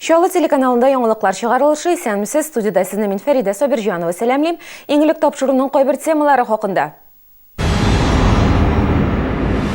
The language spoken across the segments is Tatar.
Şolı телеканалында яңалыклар чыгарылышы, сәнмесез студияда сезне мин Фәрида Собирҗанова сәламлим. Иңлек тапшыруның кайбер темалары хакында.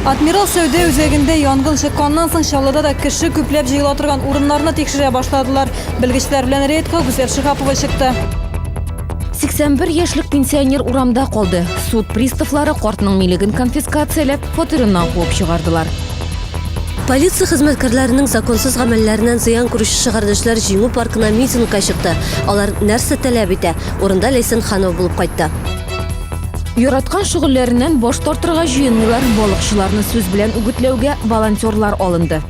Адмирал Сәүдә үзәгендә янгын чыкканнан соң Шаллыда да кеше күпләп җыела торган урыннарны тикшерә башладылар. Белгечләр белән рейдка Гүзәл Шихапова чыкты. 81 яшьлек пенсионер урамда калды. Суд приставлары картның милеген конфискацияләп, фатирыннан куып чыгардылар. Полиция хезмәткәрләренең законсыз гамәлләреннән зыян күрүче шәһәрдәшләр җиңү паркына митингка чыкты. Алар нәрсә таләп итә? Урында Ләйсән Ханова булып кайтты. Яраткан шөгыльләреннән баш тартырга җыенмыйлар, балыкчыларны сүз белән үгетләүгә волонтерлар алынды.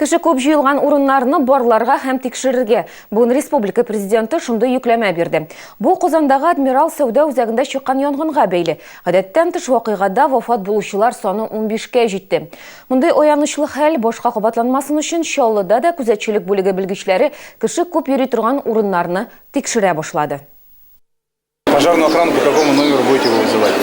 Кеше күп җыелган урыннарны барларга һәм тикшерергә бүген республика президенты шундый йөкләмә бирде. Бу Казандагы Адмирал Сәүдә үзәгендә чыккан янгынга бәйле. Гадәттән тыш вакыйгада вафат булучылар саны 15-кә җитте. Мондай аянычлы хәл башка кабатланмасын өчен Чаллыда да күзәтчелек бүлеге белгечләре кеше күп йөри торган урыннарны тикшерә башлады. Пожарную охрану по какому номеру будете вы вызывать?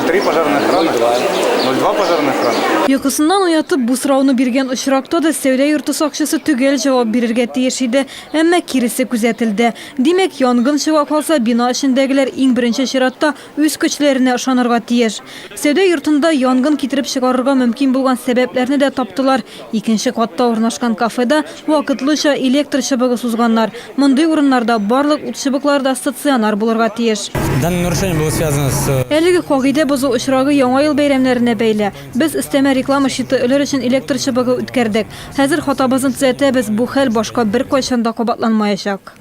03 пожарная охрана? 02 пожарная охрана? Йокысыннан уятып бу сорауны биргән очракта да Сәүдә йорты сакчысы түгел җавап бирергә тиеш иде, әмма киресе күзәтелде. Димәк, янгын чыга калса, бина эчендәгеләр иң беренче чиратта үз көчләренә ышанырга тиеш. Сәүдә йортында янгын китереп чыгарырга мөмкин булган сәбәпләрне дә таптылар. Икенче катта урнашкан кафеда вакытлыча электр чыбыгы сузганнар. Мондый урыннарда барлык ут чыбыклары да стационар булырга тиеш. Данное нарушение было связано с... Әлеге кагыйдә бозу очрагы яңа ел бәйрәмнәренә бәйле. Без өстәмә реклама шиты өләр өчен электр чыбыгы үткәрдек. Хәзер хатабызны төзәтәбез, бу хәл башка бер кайчан да кабатланмаячак.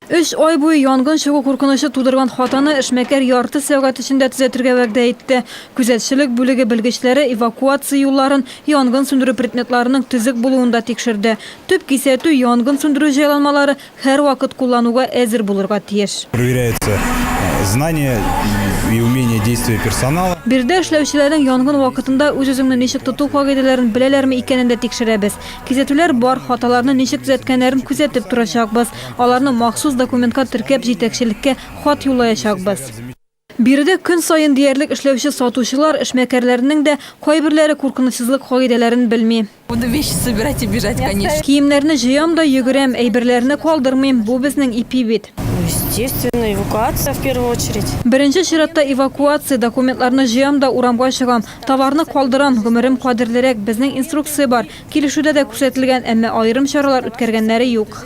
3 ай буе янгын чыгу куркынышы тудырган хатаны эшмәкәр ярты сәгать эчендә төзәтергә вәгъдә итте. Күзәтчелек бүлеге белгечләре эвакуация юлларын, янгын сүндерү предметларының төзек булуында тикшерде. Төп кисәтү янгын сүндерү җайланмалары һәр вакыт куллануга әзер булырга тиеш. Проверяется знание и умение действия персонала. Бирдә эшләүчеләрнең янгын вакытында үз-үзеңне ничек тоту кагыйдәләрен беләләрме икәнен дә тикшерәбез. Күзәтүләр бар, хаталарны ничек төзәткәннәрен күзәтеп торачакбыз. Аларны махсус документка теркәп җитәкчелеккә хат юлаячакбыз. Биредә көн сайын диярлек эшләүче сатучылар, эшмәкәрләрнең дә кайберләре куркынычсызлык кагыйдәләрен белми. Буду вещи собирать и бежать, конечно. Киемнәрне җыям да йөгерәм, әйберләрне калдырмыйм. Бу безнең ипи бит. Естественно, эвакуация в первую очередь. Беренче чиратта эвакуация, документларны җыям да урамга чыгам. Товарны калдырам, гомерем кадерлерәк. Безнең инструкция бар. Килешүдә дә күрсәтелгән, әмма айрым чаралар үткәргәннәре юк.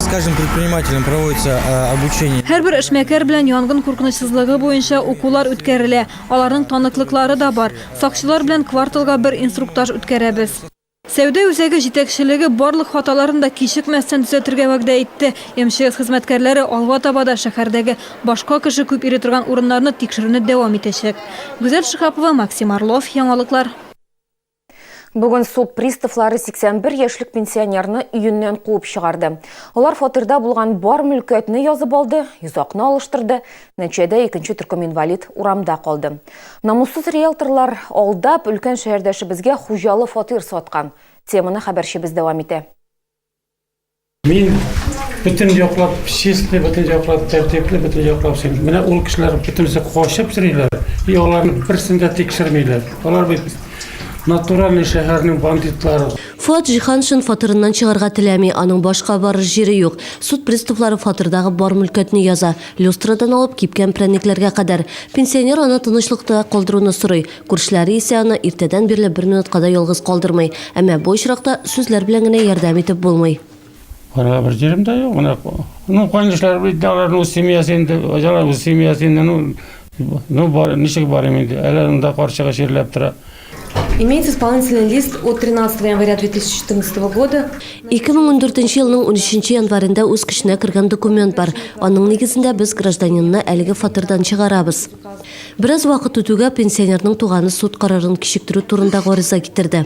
С каждым предпринимателем проводится обучение. Һәрбер эшмәкәр белән янгын куркынычсызлыгы буенча укулар үткәрелә. Аларның таныклыклары да бар. Сакчылар белән кварталга бер инструктаж үткәрәбез. Сәүдә үзәге җитәкчелеге барлык хаталарын да кичекмәстән төзәтергә вәгъдә итте. МЧС хезмәткәрләре алга таба да шәһәрдәге башка кеше күп йөри торган урыннарны тикшерүне дәвам итәчәк. Гүзәл Шихапова, Максим Орлов, яңалыклар. Бүген суд приставлары 81 яшьлек пенсионерны өеннән куып чыгарды. Алар фатирда булган бар мөлкәтне язып алды, йозакны алыштырды, нәтиҗәдә икенче төркем инвалид урамда калды. Намуссыз риэлторлар алдап өлкән шәһәрдәшебезгә хуҗалы фатир саткан. Теманы хәбәрчебез дәвам итә. Мин бүтән яклап, честный, бүтән яклап, тәртипле, бүтән яклап син. Менә ул кешеләр бөтенесе кашып сөриләр. И аларны берсен дә тикшермиләр. Алар бит натуральный шәһәрнең бандитлары. Фуат Җиһаншин фатирыннан чыгарга теләми, аның башка барыр җире юк. Суд приставлары фатирдагы бар мөлкәтне яза, люстрадан алып кипкән прәникләргә кадәр. Пенсионер аны тынычлыкта калдыруны сорый. Күршләре исә аны иртәдән бирле 1 минутка да ялгыз калдырмый. Әмма бу очракта сүзләр белән генә ярдәм итеп булмый. Бара бер җирем дә юк. Менә кайнышлар бит аларның семьясында, аларның семьясында бар, ничек бар инде. Әләрендә карчыга ширләп тора. Имеется исполнительный лист от 13 января 2014 года. 2014 елның 13 январында үз көченә кергән документ бар. Аның нигезендә без гражданинны әлеге фатирдан чыгарабыз. Бераз вакыт үтүгә пенсионерның туганы суд карарын кичектерү турында гариза китерде.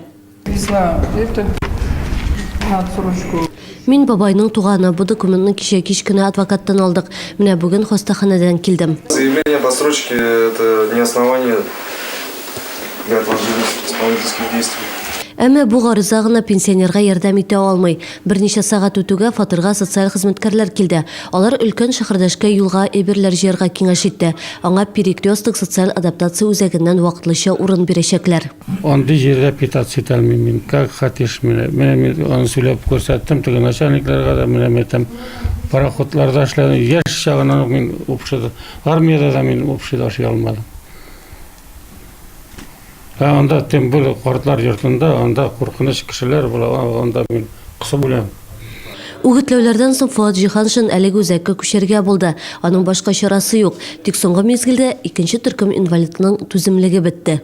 Мин бабайның туганы, бу документны кичә кич кенә адвокаттан алдык. Менә бүген хастаханадан килдем. Заявление по срочке это не основание для отложения исполнительских действий. Әмма бу гарыза гына пенсионерга ярдәм итә алмый. Берничә сагать үтүгә фатирга социаль хезмәткәрләр килде. Алар өлкән шәһәрдәшкә юлга әйберләр җыярга киңәш итте. Аңа Перекресток социаль адаптация үзәгеннән вакытлыча урын бирәчәкләр. Андый җирдә питаться итә алмыйм. Как хотишь менә. Мен аны сөйләп күрсәттем, теге начальникларга да менә әйтәм. Пароходларда эшләдем. Яшь чагыннан мин общеда, армиядә да мин общеда эшли алмадым. Анда тем более картлар йортында, анда куркыныч кешеләр була, анда мин кысы булам. Үгетләүләрдән соң Фуат Җиһаншин әлеге үзәккә күчәргә булды. Аның башка чарасы юк. Тик соңгы мизгелдә икенче төркем инвалидның түземлеге бетте.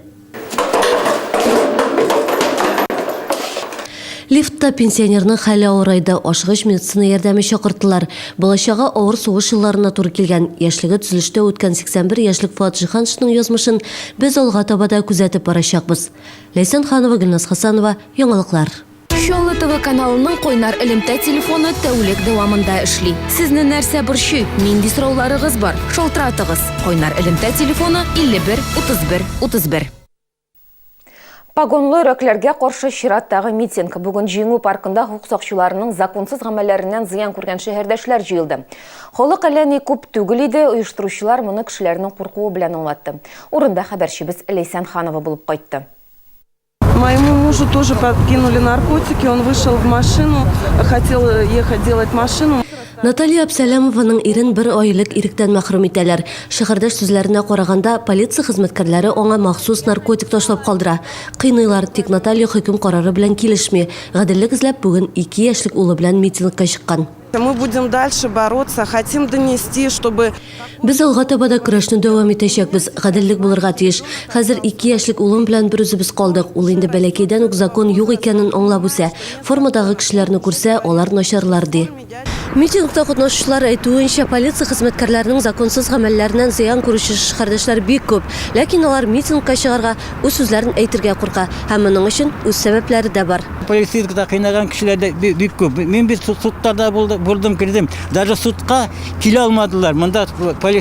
Лифтта пенсионерның хәле авырайды, ашыгыч медицина ярдәме чакырттылар. Балачага авыр сугыш елларына туры килгән, яшьлеге төзелештә үткән 81 яшьлек Фуат Җиһаншинның язмышын без алга табада күзәтеп барачакбыз. Ләйсән Ханова, Гөлназ Хасанова, яңалыклар. Шолы ТВ каналының Койнар элемтә телефоны тәүлек дәвамында эшли. Сезне нәрсә борчый? Нинди сорауларыгыз бар? Шалтыратыгыз. Койнар элемтә телефоны 51 31 31. Погонлы өрәкләргә каршы чираттагы митинг бүген Җиңү паркында хукук сакчыларының законсыз гамәлләреннән зыян күргән шәһәрдәшләр җыелды. Халык әллә күп түгел иде, оештыручылар моны кешеләрнең куркуы белән аңлатты. Урында хәбәрчебез Ләйсән Ханова булып кайтты. Моему мужу тоже подкинули наркотики, он вышел в машину, хотел ехать делать машину. Наталья Абсалямованың ирен бер айлык иректән мәхрүм итәләр. Шәһәрдәш сүзләренә караганда, полиция хезмәткәрләре аңа махсус наркотик ташлап калдыра. Кыйныйлар, тик Наталья хөкем карары белән килешми. Гаделлек эзләп бүген 2 яшьлек улы белән митингка чыккан. Мы будем дальше бороться, хотим донести, чтобы... Без алга табада көрәшне дәвам итәчәкбез. Гаделлек булырга тиеш. Хәзер 2 яшьлек улым белән бер үзебез калдык. Ул инде бәләкәйдән үк закон юк икәнен аңлап үсә. Формадагы кешеләрне күрсә, алар начарлар ди. Митингта катнашучылар әйтүенчә, полиция хезмәткәрләренең законсыз гамәлләреннән зыян күрүче шәһәрдәшләр бик күп. Ләкин алар митингка чыгарга, үз сүзләрен әйтергә курка. Һәм моның өчен үз сәбәпләре дә бар. Полицейскда кыйнаган кешеләр дә бик күп. Мин бит судтарда булдым, кирдем. Даже судка килә алмадылар. Монда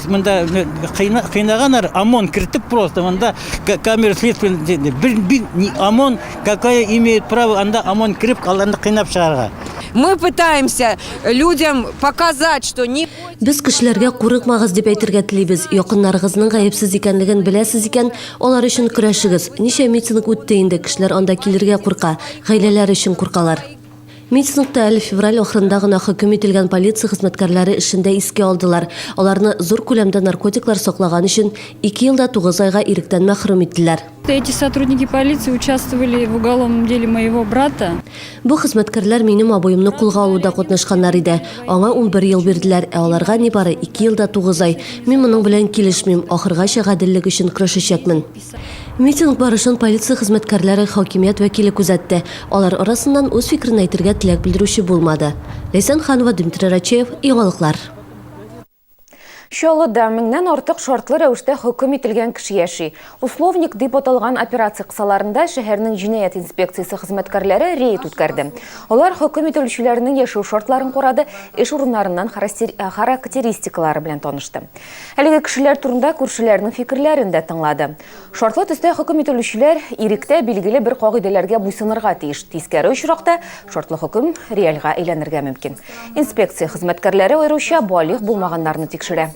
монда кыйнаганнар, ОМОН кертеп просто монда камера следствия бир ОМОН какое имеет право анда ОМОН кирип аларны кыйнап чыгарга. Мы пытаемся людям показать, что не... Без кешеләргә курыкмагыз дип әйтергә телибез. Якыннарыгызның гаепсез икәнлеген беләсез икән, алар өчен көрәшегез. Ничә митинг үтте инде, кешеләр анда килергә курка, гаиләләр өчен куркалар. Митингта 1 февраль ахырында гына хөкем ителгән полиция хезмәткәрләре эшендә искә алдылар. Аларны зур күләмдә наркотиклар саклаган өчен 2 елда 9 айга иректән мәхрүм иттеләр. Эти сотрудники полиции участвовали в уголовном деле моего брата. Бу хезмәткәрләр минем абыемны кулга алуда катнашканнар иде. Аңа 11 ел бирделәр, ә аларга нибары 2 елда 9 ай. Мин моның белән килешмим, ахыргача гаделлек өчен көрәшәчәкмен. Митинг барышын полиция хезмәткәрләре хакимият вәкиле күзәтте. Алар арасыннан үз фикерен әйтергә теләк белдерүче булмады. Ләйсән Ханова, Дмитрий Рачеев, яңалыклар. Чаллыда 1000-нән артык шартлы рәвештә хөкем ителгән кеше яши. Условник дип аталган операция кысаларында шәһәрнең җинаять инспекциясе хезмәткәрләре рейд үткәрде. Алар хөкем ителүчеләрнең яшәү шартларын карады, эш урыннарыннан характеристикалары белән танышты. Әлеге кешеләр турында күршеләрнең фикерләрен дә тыңлады. Шартлы төстә хөкем ителүчеләр иректә билгеле бер кагыйдәләргә буйсынырга тиеш. Тискәре очракта шартлы хөкем реальга әйләнергә мөмкин. Инспекция хезмәткәрләре аеруча балигъ булмаганнарны тикшерә.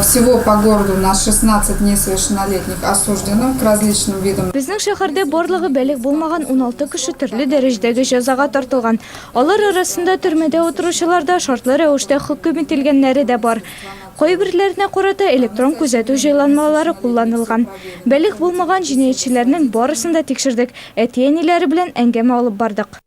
Всего по городу у нас 16 несовершеннолетних осужденных к различным видам. Безнең шәһәрдә барлыгы бәлег булмаган 16 кеше төрле дәрәҗәдәге җәзага тартылган. Алар арасында төрмәдә утыручылар да, шартлы рәвештә хөкем ителгәннәре дә бар. Кайберләренә карата электрон күзәтү җайланмалары кулланылган. Бәлег булмаган җинаятьчеләрнең барысын да тикшердек. Әти-әниләре белән әңгәмә алып бардык.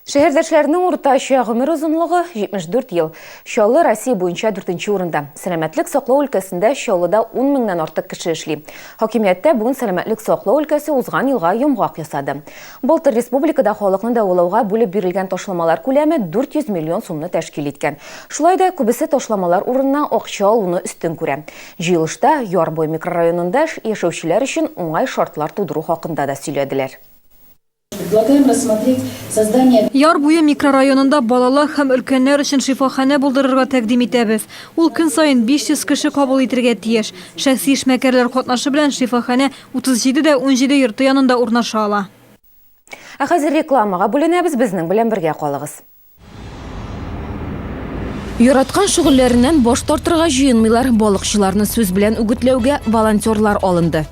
Шәһәрдәшләрнең уртача гомер озынлыгы 74 ел. Чаллы Россия буенча 4-нче урында. Сәламәтлек саклау өлкәсендә Чаллыда 10 меңнән артык кеше эшли. Хакимияттә бүген сәламәтлек саклау өлкәсе узган елга йомгак ясады. Былтыр республикада халыкны дәвалауга бүлеп бирелгән ташламалар күләме 400 миллион сумны тәшкил иткән. Шулай да күбесе ташламалар урынына акча алуны үстен күрә. Җыелышта Ярбой микрорайонында яшәүчеләр өчен уңай шартлар тудыру хакында да сөйләделәр. Яр буе микрорайонында балалар һәм өлкәннәр өчен шифаханә булдырырга тәкъдим итәбез. Ул көн саен 500 кеше кабул итәргә тиеш. Шәхси эшмәкәрләр катнашы белән шифаханә 37 дә 17 йорты янында урнаша ала. Хәзер рекламага бүленәбез, безнең белән бергә калыгыз. Яраткан шөгыльләреннән баш тартырга җыенмыйлар. Балыкчыларны сүз белән үгетләүгә волонтерлар алынды.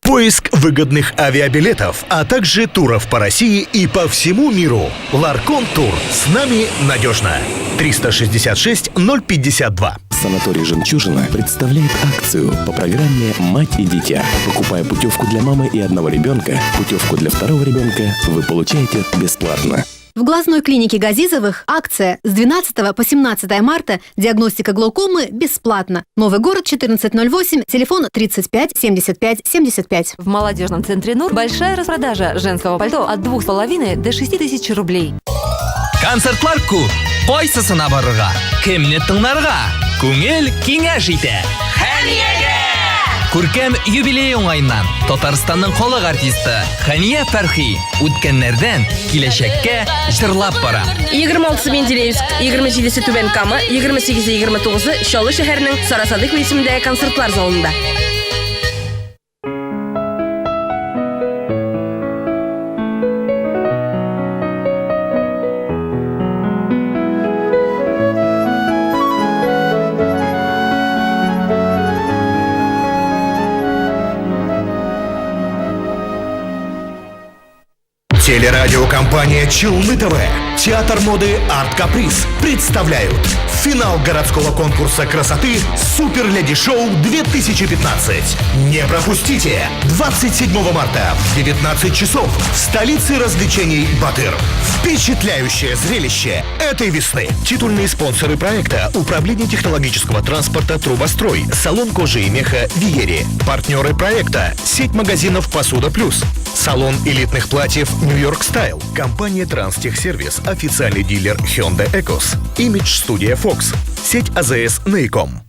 Поиск выгодных авиабилетов, а также туров по России и по всему миру. Ларкон Тур. С нами надежно. 366 052. Санаторий «Жемчужина» представляет акцию по программе «Мать и дитя». Покупая путевку для мамы и одного ребенка, путевку для второго ребенка вы получаете бесплатно. В глазной клинике Газизовых акция с 12 по 17 марта. Диагностика глаукомы бесплатно. Новый город, 1408, телефон 35 75 75. В молодежном центре НУР большая распродажа женского пальто от 2500 до 6000 рублей. Концертлар күп, кайсысына барырга, кемне тыңларга, күңел киңәш итә. Хәниягә! Күркәм юбилей уңайыннан Татарстанның халык артисты Хәния Фәрхи үткәннәрдән киләчәккә җырлап бара. 26 Менделеевск, 27 Түбән Кама, 28-29 Чаллы шәһәренең Сарасадык исемендәге концертлар залында. Телерадиокомпания «Челны ТВ», театр моды «Арт Каприз» представляют финал городского конкурса красоты «Супер Леди Шоу 2015». Не пропустите! 27 марта в 19 часов в столице развлечений Батыр. Впечатляющее зрелище этой весны. Титульные спонсоры проекта: Управление технологического транспорта «Трубострой», салон кожи и меха «Виери». Партнеры проекта: сеть магазинов «Посуда Плюс», салон элитных платьев «Нью-Йорк Стайл», компания «Транстехсервис», официальный дилер Hyundai Экос, имидж-студия Fox, сеть АЗС «Наиком».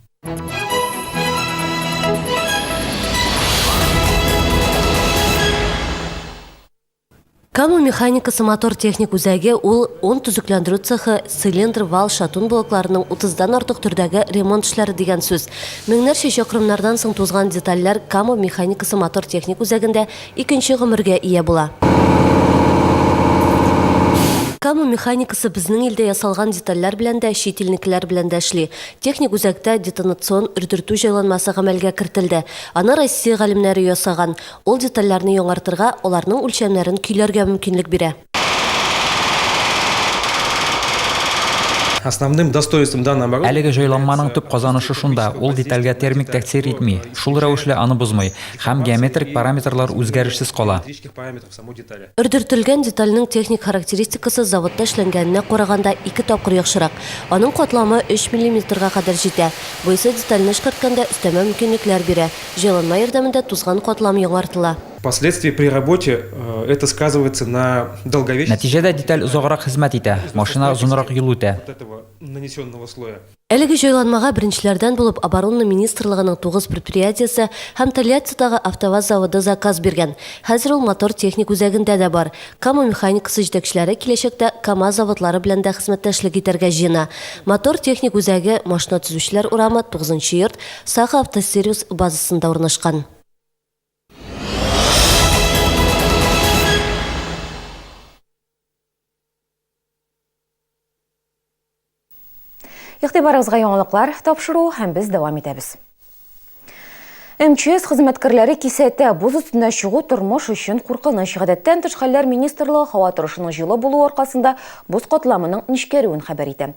Кама механикасы мотор техник үзәге ул 10 түзүкләндерү цехы, цилиндр, вал, шатун блокларының 30-дан артык түрдәге ремонт эшләре дигән сүз. Меңнәрчә чакрымнардан соң тузган детальләр Кама механикасы мотор техник үзәгендә икенче гомергә ия була. Кама механикасы безнең илдә ясалган детальләр белән дә, шетелникеләр белән дә эшли. Техник үзәктә детонацион үрдертү җайланмасы гамәлгә кертелде. Аны Россия галимнәре ясаган. Ул детальләрне яңартырга, аларның үлчәмнәрен көйләргә мөмкинлек бирә. Основным достоинством данного оборудования Әлеге җайланманың төп казанышы шунда, ул детальгә термик тәэсир итми, шул рәвешле аны бозмый, һәм геометрик параметрлар үзгәрешсез кала. Үрдертелгән детальнең техник характеристикасы заводта эшләнгәненә караганда 2 тапкыр яхшырак. Аның катламы 3 мм-га кадәр җитә. Бу исә детальне эшкәрткәндә өстәмә мөмкинлекләр бирә. Җайланма ярдәмендә тузган катлам яңартыла. Впоследствии при работе это сказывается на долговечности. Нәтиҗәдә деталь озаграк хезмәт итә, машина озынрак юл үтә. Әлеге җайланмага беренчеләрдән булып оборона министрлыгының 9 предприятиесе һәм Тольяттидагы АвтоВАЗ заводы заказ биргән. Хәзер ул мотор техник үзәгендә дә бар. Кама механикасы җитәкчеләре киләчәктә КАМАЗ заводлары белән дә хезмәттәшлек итәргә җыена. Мотор техник үзәге машина төзүчеләр урамы 9-нчы йорт Саха автосервис базасында урнашкан. Игътибарыгызга яңалыклар тапшыру һәм без дәвам итәбез. МЧС хезмәткәрләре кисәтә буз өстенә чыгу тормыш өчен куркыныч. Гадәттән тыш хәлләр министрлыгы һава торышының җылы булуы аркасында буз катламының нечкәрүен хәбәр итә.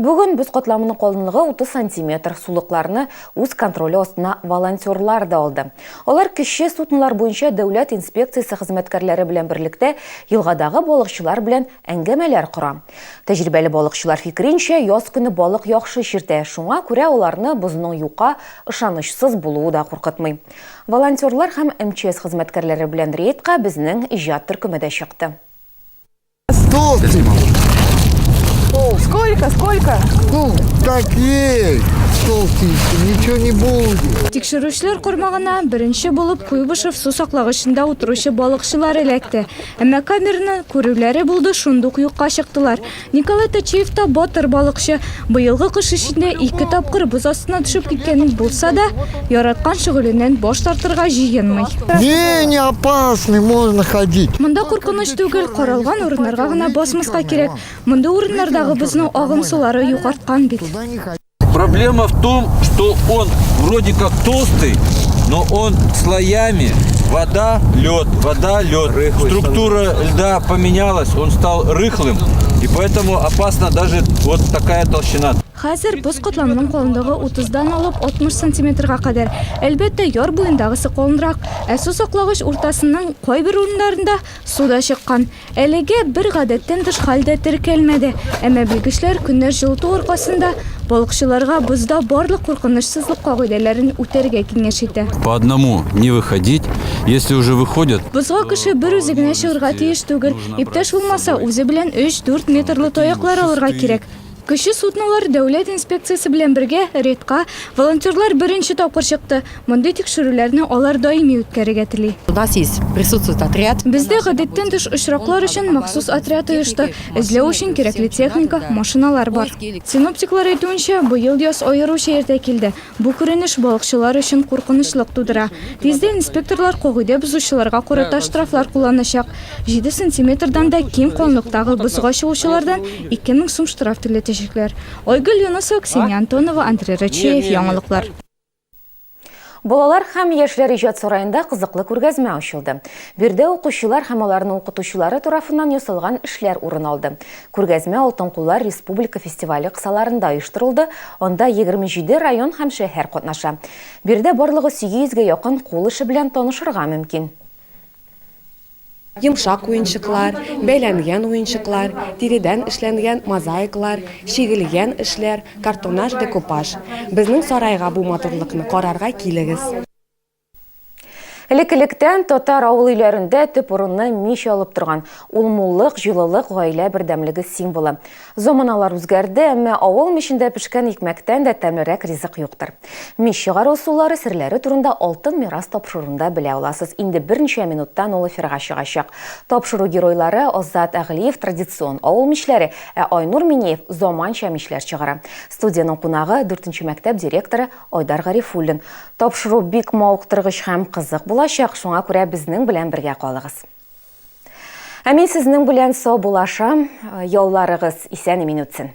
Бүген буз катламының калынлыгы 30 см, сулыкларны үз контроле астына волонтерлар да алды. Алар кече суднолар буенча дәүләт инспекциясе хезмәткәрләре белән берлектә елгадагы балыкчылар белән әңгәмәләр кора. Тәҗрибәле балыкчылар фикеренчә, яз көне балык яхшы чиртә. Шуңа күрә аларны бузның юка ышанычсыз булуы да куркытмый. Волонтерлар һәм МЧС хезмәткәрләре белән рейдка безнең иҗат төркеме дә чыкты. Сколько? Так есть! ничего не будет. Тикшерүчләр кормагына беренче булып Куйбышев су саклагычында утыручы балыкчылар эләкте. Әмма камераны күрүләре булды, шундук юкка чыктылар. Николай Тачиев та батыр балыкчы. Быелгы кыш ичендә 2 тапкыр боз астына төшеп киткән булса да, яраткан шөгыленнән баш тартырга җыенмый. Не опасный, можно ходить. Монда куркыныч түгел, каралган урыннарга гына басмаска кирәк. Монда урыннардагы безнең агым сулары югарткан бит. Проблема в том, что он вроде как толстый, но он слоями. Вода, лед, вода, лед. Структура льда поменялась, он стал рыхлым, и поэтому опасна даже вот такая толщина. Хәзер боз катламының калынлыгы 30-дан алып 60 сантиметрга кадәр. Әлбәттә, яр буендагысы калынрак. Су саклагыч уртасының кайбер урыннарында суда чыккан. Әлегә бер гадәттән тыш хәлдә теркәлмәде. Әмма белгечләр көннәр җылыту аркасында балыкчыларга бозда барлык куркынычсызлык кагыйдәләрен үтәргә киңәш итә. По одному не выходить, если уже выходят. Бозга кеше бер үзе генә чыгарга тиеш түгел. Иптәш булмаса, үзе белән 3-4 метрлы таяклар алырга кирәк. Кеше суднолар дәүләт инспекциясы белән бергә рейдка волонтерлар беренче тапкыр чыкты. Мондый тикшерүләрне алар даими үткәрергә тели. У нас есть присутствует отряд. Бездә гадәттән тыш очраклар өчен махсус отряд оешты. Эзләү өчен кирәкле техника, машиналар бар. Синоптиклар әйтүенчә, быел яз аеруча иртә килде. Бу күренеш балыкчылар өчен куркынычлык тудыра. Тиздә инспекторлар кагыйдә бозучыларга карата штрафлар кулланачак. 7 сантиметрдан да ким калынлыктагы бозга чыгучылардан 2000 сум штраф түләтәчәк. Ойгөл Юнусова, Ксения Антонова, Андрей Рачеев, яңалыклар. Балалар һәм яшьләр иҗат сараенда кызыклы күргәзмә ачылды. Бердә укучылар һәм аларның укытучылары тарафыннан ясалган эшләр урын алды. Күргәзмә Алтын куллар республика фестивале кысаларында оештырылды. Анда 27 район һәм шәһәр катнаша. Бердә барлыгы 800-гә якын кул эше белән танышырга мөмкин. Йомшак уенчыклар, бәйләнгән уенчыклар, тиредән эшләнгән мозаикалар, чигелгән эшләр, картонаж, декупаж. Безнең сарайга бу матурлыкны карарга килегез. Элекелектән татар авыл өйләрендә төп урынны мич алып торган улмуллык, җылылык, гаилә бердәмлеге символы. Заманалар үзгәрде, әмма авыл мичендә пешкән икмәктән дә тәмлерәк ризык юктыр. Мич чыгару усуллары серләре турында алтын мирас тапшыруда белә аласыз. Инде берничә минуттан ул эфирга чыгачак. Тапшыру геройлары Азат Әгълиев традицион авыл мичләре, Айнур Минеев заманча мичләр чыгара. Студияның кунагы 4нче мәктәп директоры Айдар Гарифуллин. Тапшыру бик мавыктыргыч һәм кызык булачак, шуңа күрә безнең белән бергә калыгыз. Ә мин сезнең белән сау булашам, яуларыгыз исән-имин үтсен.